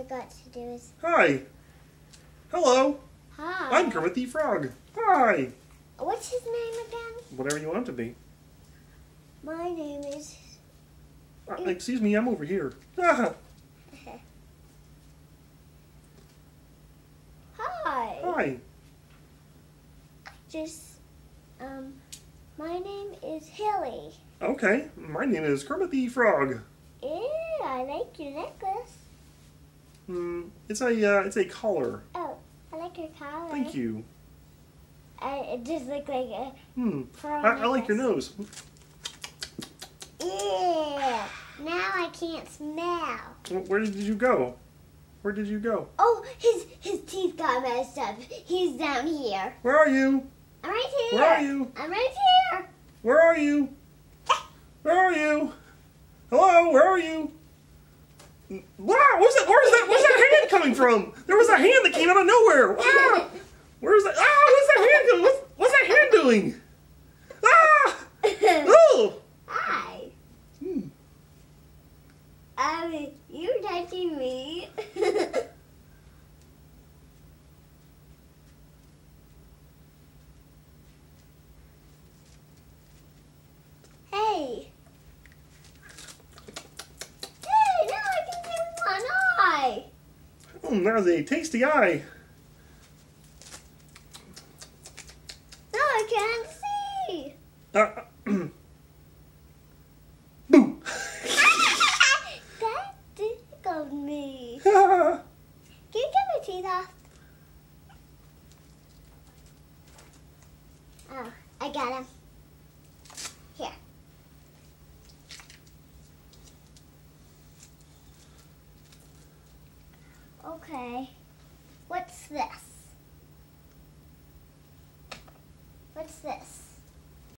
forgot to do is... Hi. Hello. Hi. I'm Kermit the Frog. Hi. What's his name again? Whatever you want it to be. My name is... Excuse me, I'm over here. Ah. Hi. Hi. My name is Hilly. Okay, my name is Kermit the Frog. Ew, I like your necklace. It's a collar. Oh, I like your collar. Thank you. It just looks like a pearl I like your nose. Ew, now I can't smell. Where did you go? Where did you go? Oh, his teeth got messed up. He's down here. Where are you? I'm right here. Where are you? I'm right here. Where are you? Where are you? Hello, where are you? Wow, where's that hand coming from? There was a hand that came out of nowhere. Wow. Where's that? What's that hand doing? What's that hand doing? Oh! Hi. You're touching me. Hey. Hey, now I can see one eye. That was a tasty eye. Now I can't see. Boo! That tickled me. Can you get my teeth off? Oh, I got him. Here. Okay. What's this? What's this?